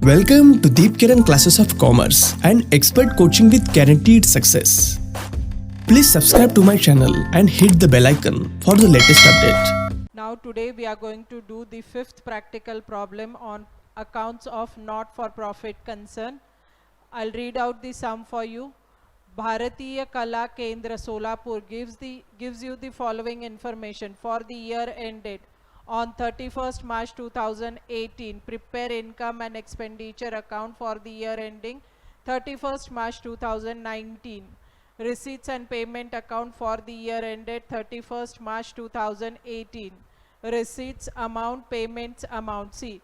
Welcome to Deep Kiran Classes of Commerce and Expert Coaching with Guaranteed Success. Please subscribe to my channel and hit the bell icon for the latest update. Now today we are going to do the fifth practical problem on accounts of not-for-profit concern. I'll read out the sum for you. Bharatiya Kala Kendra Solapur gives you the following information for the year ended on 31st March 2018. Prepare income and expenditure account for the year ending 31st March 2019. Receipts and payment account for the year ended 31st March 2018. Receipts amount, payments amount. See,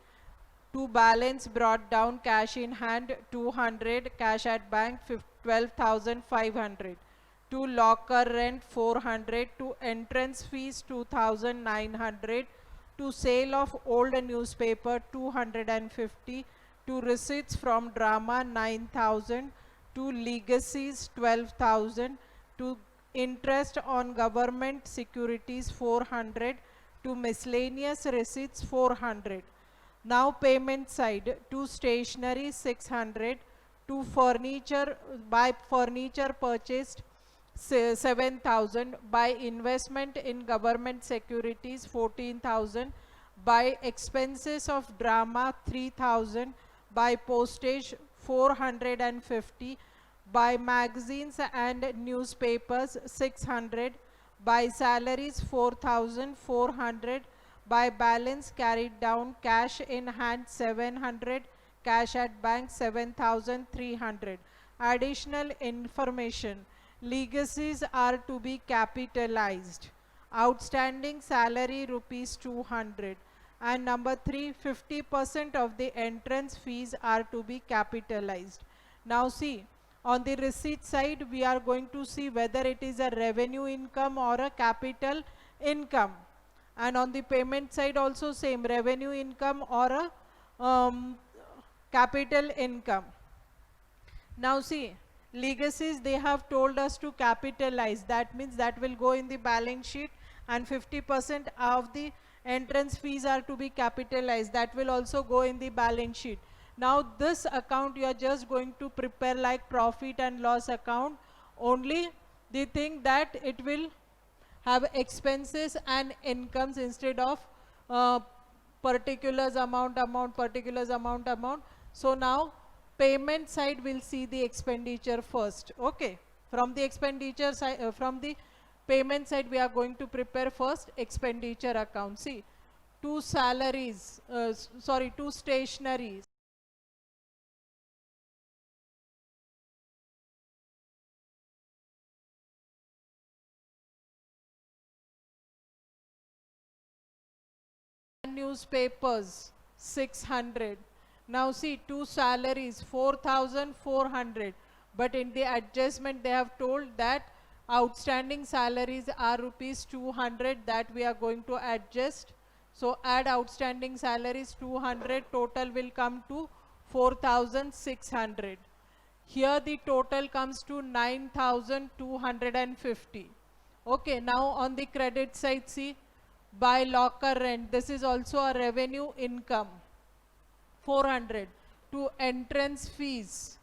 to balance brought down, cash in hand 200, cash at bank 12,500. To locker rent 400, to entrance fees 2,900, to sale of old newspaper 250, to receipts from drama 9,000, to legacies 12,000, to interest on government securities 400, to miscellaneous receipts 400. Now payment side, to stationery 600, to furniture, by furniture purchased 7,000, by investment in government securities 14,000, by expenses of drama 3,000, by postage 450, by magazines and newspapers 600, by salaries 4,400, by balance carried down, cash in hand 700, cash at bank 7,300. Additional information: legacies are to be capitalized. Outstanding salary rupees 200. And number 3, 50% of the entrance fees are to be capitalized. Now see, on the receipt side we are going to see whether it is a revenue income or a capital income. And on the payment side also same, revenue income or a capital income. Now see, legacies they have told us to capitalize. That means that will go in the balance sheet, and 50% of the entrance fees are to be capitalized. That will also go in the balance sheet. Now this account you are just going to prepare like profit and loss account. Only the thing that it will have expenses and incomes instead of particulars amount, particulars amount. So now payment side will see the expenditure first. Okay, from the expenditure side, from the payment side we are going to prepare first expenditure account. See, two salaries, two stationaries. Newspapers 600. Now see, two salaries 4,400, but in the adjustment they have told that outstanding salaries are rupees 200, that we are going to adjust. So add outstanding salaries 200, total will come to 4,600. Here the total comes to 9,250. Okay, now on the credit side, see, by locker rent, this is also a revenue income 400. To entrance fees,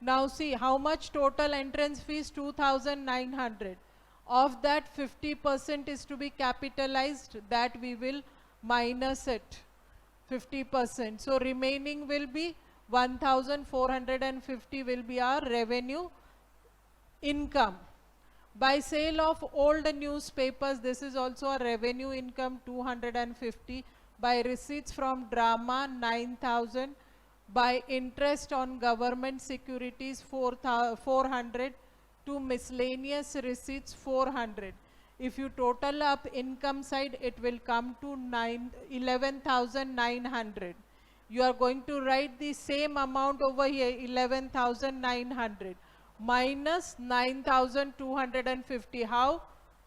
now see how much total entrance fees 2,900. Of that 50% is to be capitalized, that we will minus it 50%. So remaining will be 1,450 will be our revenue income. By sale of old newspapers, this is also a revenue income 250. By receipts from drama 9,000. By interest on government securities 400. To miscellaneous receipts 400. If you total up income side, it will come to 11,900. You are going to write the same amount over here, 11,900. Minus 9,250. How?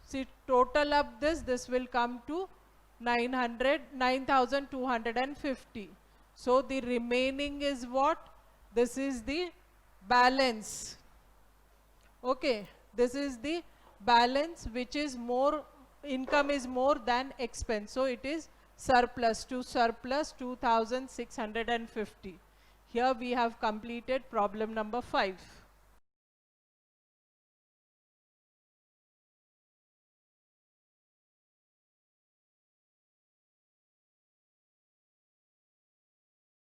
See, total up this will come to 9,250. So the remaining is what? This is the balance. Okay, this is the balance, which is more, income is more than expense. So it is surplus, to surplus 2,650. Here we have completed problem number 5.